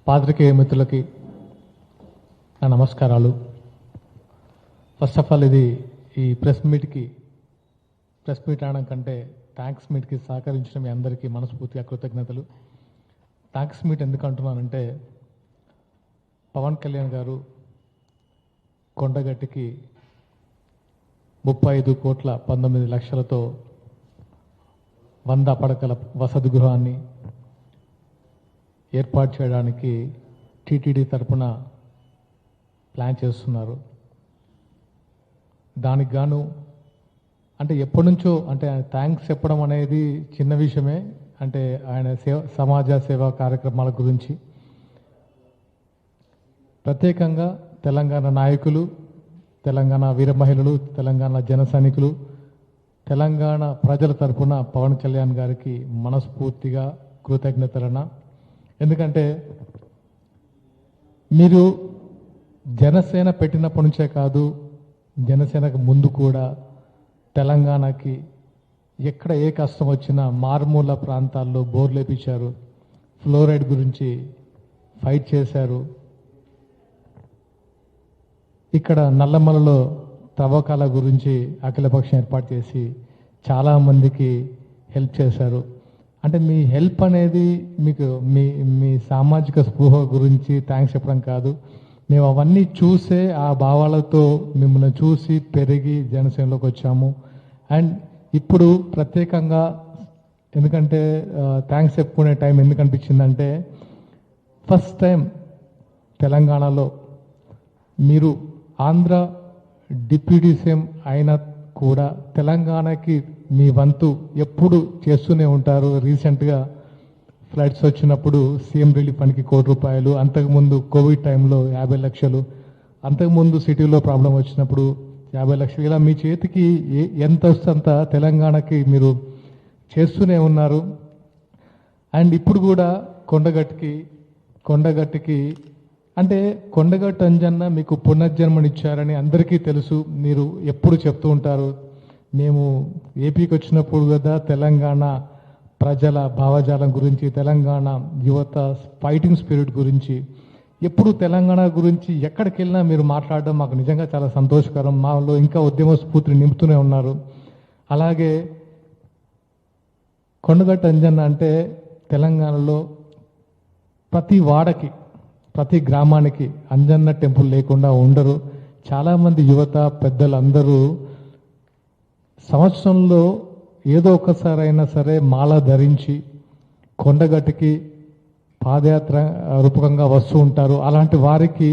పాత్రికేయ మిత్రులకి నా నమస్కారాలు. ఫస్ట్ ఆఫ్ ఆల్ ఇది ఈ ప్రెస్ మీట్ అనడం కంటే థ్యాంక్స్ మీట్కి సహకరించిన మీ అందరికీ మనస్ఫూర్తిగా కృతజ్ఞతలు. థ్యాంక్స్ మీట్ ఎందుకు అంటున్నానంటే, పవన్ కళ్యాణ్ గారు కొండగట్టికి 35,19,00,000తో 100 పడకల వసతి గృహాన్ని ఏర్పాటు చేయడానికి టీటీడీ తరపున ప్లాన్ చేస్తున్నారు. దానికి గాను అంటే ఎప్పటి నుంచో అంటే థ్యాంక్స్ చెప్పడం అనేది చిన్న విషయమే. అంటే ఆయన సమాజ సేవా కార్యక్రమాల గురించి ప్రత్యేకంగా తెలంగాణ నాయకులు, తెలంగాణ వీర మహిళలు, తెలంగాణ జన సైనికులు, తెలంగాణ ప్రజల తరపున పవన్ కళ్యాణ్ గారికి మనస్ఫూర్తిగా కృతజ్ఞతలన. ఎందుకంటే మీరు జనసేన పెట్టినప్పటి నుంచే కాదు, జనసేనకు ముందు కూడా తెలంగాణకి ఎక్కడ ఏ కష్టం వచ్చినా మారుమూల ప్రాంతాల్లో బోర్లు వేపించారు, ఫ్లోరైడ్ గురించి ఫైట్ చేశారు. ఇక్కడ నల్లమలలో తవ్వకాల గురించి అఖిలపక్షం ఏర్పాటు చేసి చాలామందికి హెల్ప్ చేశారు. అంటే మీ హెల్ప్ అనేది మీకు మీ సామాజిక స్పృహ గురించి థ్యాంక్స్ చెప్పడం కాదు, మేము అవన్నీ చూసే ఆ భావాలతో మిమ్మల్ని చూసి పెరిగి జనసేనలోకి వచ్చాము. అండ్ ఇప్పుడు ప్రత్యేకంగా ఎందుకంటే థ్యాంక్స్ చెప్పుకునే టైం ఎందుకు అనిపించిందంటే, ఫస్ట్ టైం తెలంగాణలో మీరు ఆంధ్ర డిప్యూటీ సీఎం అయినా కూడా తెలంగాణకి మీ వంతు ఎప్పుడు చేస్తూనే ఉంటారు. రీసెంట్గా ఫ్లడ్స్ వచ్చినప్పుడు సీఎం రిలీఫ్ ఫండ్కి ₹1,00,00,000, అంతకుముందు కోవిడ్ టైంలో 50 లక్షలు, అంతకుముందు సిటీలో ప్రాబ్లం వచ్చినప్పుడు 50 లక్షలు, ఇలా మీ చేతికి ఎంత వస్తుంత తెలంగాణకి మీరు చేస్తూనే ఉన్నారు. అండ్ ఇప్పుడు కూడా కొండగట్టికి అంటే కొండగట్టు అంజన్న మీకు పునర్జన్మనిచ్చారని అందరికీ తెలుసు. మీరు ఎప్పుడు చెప్తూ ఉంటారు, మేము ఏపీకి వచ్చినప్పుడు కదా తెలంగాణ ప్రజల భావజాలం గురించి, తెలంగాణ యువత ఫైటింగ్ స్పిరిట్ గురించి, ఎప్పుడు తెలంగాణ గురించి ఎక్కడికి వెళ్ళినా మీరు మాట్లాడడం మాకు నిజంగా చాలా సంతోషకరం. మాలో ఇంకా ఉద్యమ స్ఫూర్తిని నింపుతూనే ఉన్నారు. అలాగే కొండగట్టు అంజన్న అంటే తెలంగాణలో ప్రతి వాడకి, ప్రతి గ్రామానికి అంజన్న టెంపుల్ లేకుండా ఉండరు. చాలామంది యువత పెద్దలు అందరూ సంవత్సరంలో ఏదో ఒకసారైనా సరే మాల ధరించి కొండగట్టుకి పాదయాత్ర రూపకంగా వస్తూ ఉంటారు. అలాంటి వారికి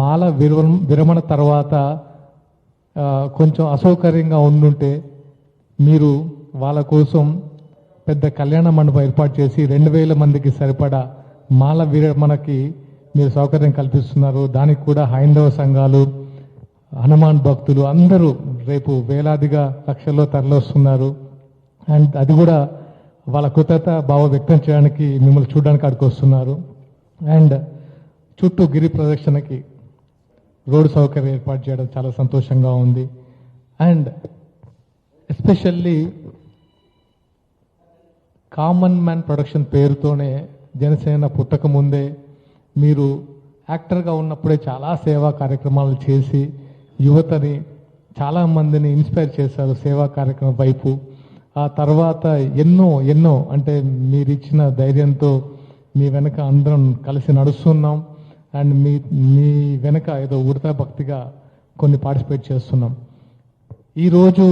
మాల విరమణ తర్వాత కొంచెం అసౌకర్యంగా ఉండుంటే మీరు వాళ్ళ కోసం పెద్ద కళ్యాణ మండపం ఏర్పాటు చేసి 2,000 మందికి సరిపడా మాల విరమణకి మీరు సౌకర్యం కల్పిస్తున్నారు. దానికి కూడా హైందవ సంఘాలు, హనుమాన్ భక్తులు అందరూ రేపు వేలాదిగా లక్షల్లో తరలిస్తున్నారు. అండ్ అది కూడా వాళ్ళ కృతజ్ఞత భావం వ్యక్తం చేయడానికి మిమ్మల్ని చూడడానికి అక్కడికి వస్తున్నారు. అండ్ చుట్టూ గిరి ప్రదక్షిణకి రోడ్డు సౌకర్యం ఏర్పాటు చేయడం చాలా సంతోషంగా ఉంది. And especially common man production పేరుతోనే జనసేన పుట్టక ముందే మీరు యాక్టర్గా ఉన్నప్పుడే చాలా సేవా కార్యక్రమాలు చేసి యువతని చాలామందిని ఇన్స్పైర్ చేశారు సేవా కార్యక్రమం వైపు. ఆ తర్వాత ఎన్నో అంటే మీరు ఇచ్చిన ధైర్యంతో మీ వెనక అందరం కలిసి నడుస్తున్నాం. అండ్ మీ వెనక ఏదో ఉడతా భక్తిగా కొన్ని పార్టిసిపేట్ చేస్తున్నాం. ఈరోజు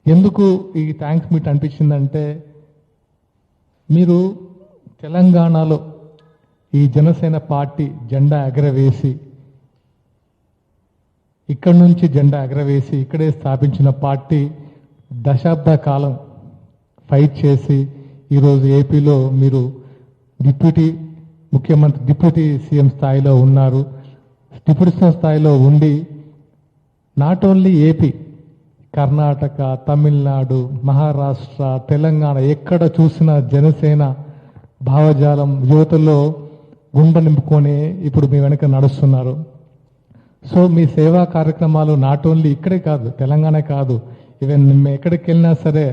ఎందుకు ఈ థ్యాంక్స్ మీట్ అనిపించిందంటే, మీరు తెలంగాణలో ఈ జనసేన పార్టీ జెండా ఎగరవేసి ఇక్కడి నుంచి జెండా ఎగరవేసి ఇక్కడే స్థాపించిన పార్టీ దశాబ్ద కాలం ఫైట్ చేసి ఈరోజు ఏపీలో మీరు డిప్యూటీ సీఎం స్థాయిలో ఉన్నారు. డిప్యూటీ సీఎం స్థాయిలో ఉండి not only AP, Karnataka, Tamil Nadu, Maharashtra, Telangana ఎక్కడ చూసినా జనసేన భావజాలం యువతలో గుండె నింపుకొని ఇప్పుడు మీ వెనక నడుస్తున్నారు. సో మీ సేవా కార్యక్రమాలు నాట్ ఓన్లీ ఇక్కడే కాదు, తెలంగాణ కాదు, ఈవెన్ ఎక్కడికి వెళ్ళినా సరే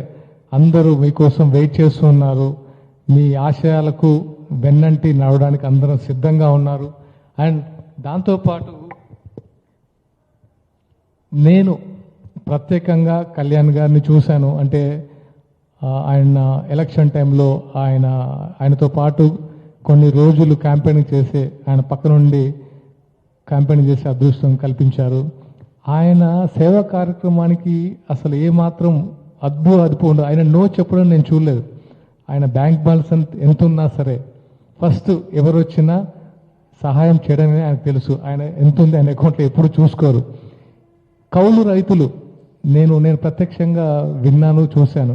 అందరూ మీకోసం వెయిట్ చేస్తున్నారు. మీ ఆశయాలకు వెన్నంటి నడవడానికి అందరం సిద్ధంగా ఉన్నారు. అండ్ దాంతోపాటు నేను ప్రత్యేకంగా కళ్యాణ్ గారిని చూశాను. అంటే ఆయన ఎలక్షన్ టైంలో ఆయనతో పాటు కొన్ని రోజులు క్యాంపెయినింగ్ చేసే ఆయన పక్క నుండి క్యాంపెయినింగ్ చేసే అదృష్టం కల్పించారు. ఆయన సేవా కార్యక్రమానికి అసలు ఏమాత్రం అదుపు ఉండదు. ఆయన నో చెప్పడం నేను చూడలేదు. ఆయన బ్యాంక్ బ్యాలెన్స్ ఎంత ఉన్నా సరే ఫస్ట్ ఎవరు వచ్చినా సహాయం చేయడమే ఆయనకు తెలుసు. ఆయన ఎంత ఉంది ఆయన అకౌంట్లో ఎప్పుడు చూసుకోరు. కౌలు రైతులు నేను ప్రత్యక్షంగా విన్నాను, చూశాను.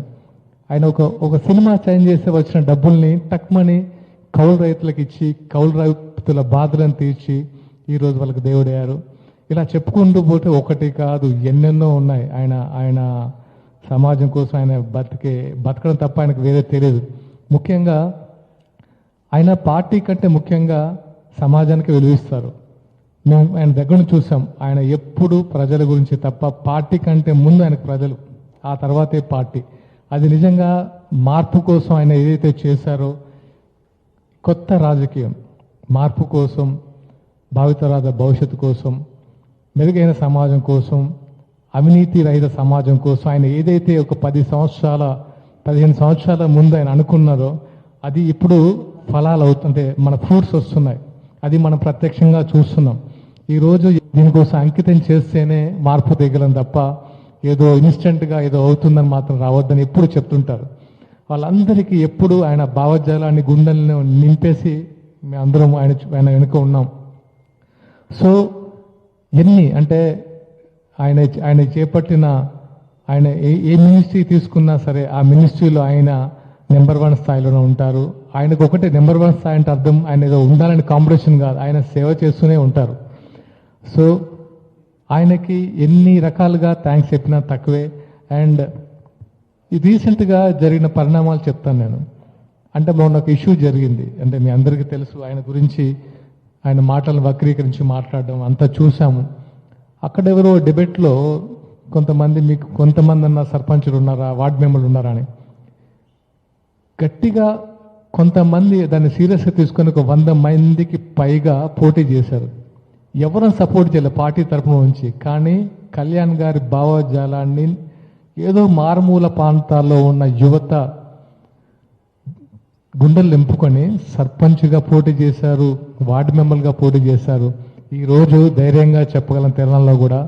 ఆయన ఒక సినిమా చేంజ్ చేస్తే వచ్చిన డబ్బుల్ని టక్మని కౌలు రైతులకు ఇచ్చి కౌలు రైతుల బాధలను తీర్చి ఈరోజు వాళ్ళకి దేవుడయ్యారు. ఇలా చెప్పుకుంటూ పోతే ఒకటి కాదు ఎన్నెన్నో ఉన్నాయి. ఆయన సమాజం కోసం ఆయన బతకడం తప్ప ఆయనకు వేరే తెలియదు. ముఖ్యంగా ఆయన పార్టీ కంటే ముఖ్యంగా సమాజానికి విలువిస్తారు. మేము ఆయన దగ్గర నుంచి చూసాం. ఆయన ఎప్పుడు ప్రజల గురించి తప్ప పార్టీ కంటే ముందు ఆయనకు ప్రజలు, ఆ తర్వాతే పార్టీ. అది నిజంగా మార్పు కోసం ఆయన ఏదైతే చేశారో, కొత్త రాజకీయం మార్పు కోసం, భావితరాల భవిష్యత్తు కోసం, మెరుగైన సమాజం కోసం, అవినీతి రహిత సమాజం కోసం ఆయన ఏదైతే ఒక 15 సంవత్సరాల ముందు ఆయన అనుకున్నారో అది ఇప్పుడు ఫలాలు అవుతుంటే మన ఫ్రూట్స్ వస్తున్నాయి. అది మనం ప్రత్యక్షంగా చూస్తున్నాం. ఈరోజు దీనికోసం అంకితం చేస్తేనే మార్పు దిగలం తప్ప ఏదో ఇన్స్టెంట్గా ఏదో అవుతుందని మాత్రం రావద్దని ఎప్పుడు చెప్తుంటారు. వాళ్ళందరికీ ఎప్పుడు ఆయన భావజాలాన్ని గుండెలను నింపేసి మేమందరం ఆయన వెనుక ఉన్నాం. సో ఎన్ని అంటే ఆయన చేపట్టిన ఆయన ఏ మినిస్ట్రీ తీసుకున్నా సరే ఆ మినిస్ట్రీలో ఆయన నెంబర్ 1 స్థాయిలోనే ఉంటారు. ఆయనకు ఒకటే నెంబర్ 1 స్థాయి అంటే అర్థం ఆయన ఏదో ఉండాలని కాంపిటీషన్ కాదు, ఆయన సేవ చేస్తూనే ఉంటారు. సో ఆయనకి ఎన్ని రకాలుగా థ్యాంక్స్ చెప్పినా తక్కువే. అండ్ రీసెంట్గా జరిగిన పరిణామాలు చెప్తాను నేను. అంటే మొన్న ఒక ఇష్యూ జరిగింది. అంటే మీ అందరికీ తెలుసు ఆయన గురించి, ఆయన మాటలను వక్రీకరించి మాట్లాడడం అంతా చూసాము. అక్కడెవరో డిబేట్లో మీకు కొంతమంది అన్న సర్పంచులు ఉన్నారా, వార్డు మెంబర్లు ఉన్నారా అని గట్టిగా కొంతమంది దాన్ని సీరియస్గా తీసుకొని ఒక 100 మందికి పైగా పోటీ చేశారు. ఎవరైనా సపోర్ట్ చేయలేదు పార్టీ తరఫున నుంచి. కానీ కళ్యాణ్ గారి భావజాలాన్ని ఏదో మారుమూల ప్రాంతాల్లో ఉన్న యువత గుండెలు నింపుకొని సర్పంచ్గా పోటీ చేశారు, వార్డు మెంబర్గా పోటీ చేశారు. ఈరోజు ధైర్యంగా చెప్పగలం తెలంగాణలో కూడా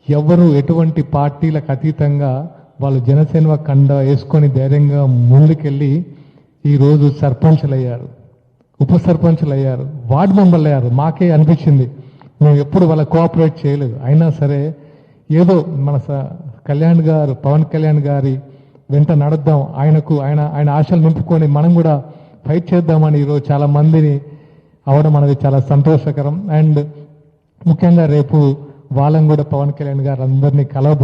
ఎవరు ఎటువంటి పార్టీలకు అతీతంగా వాళ్ళు జనసేన కండ వేసుకొని ధైర్యంగా ముందుకెళ్ళి ఈరోజు సర్పంచ్లు అయ్యారు, ఉప సర్పంచ్లు అయ్యారు, వార్డు మెంబర్లు అయ్యారు. మాకే అనిపించింది మేము ఎప్పుడు వాళ్ళ కోఆపరేట్ చేయలేదు. అయినా సరే ఏదో మన పవన్ కళ్యాణ్ గారి వెంట నడుద్దాం, ఆయన ఆశలు నింపుకొని మనం కూడా ఫైట్ చేద్దామని ఈరోజు చాలా మందిని అవడం అనేది చాలా సంతోషకరం. అండ్ ముఖ్యంగా రేపు వాళ్ళని కూడా పవన్ కళ్యాణ్ గారు అందరినీ కలవబో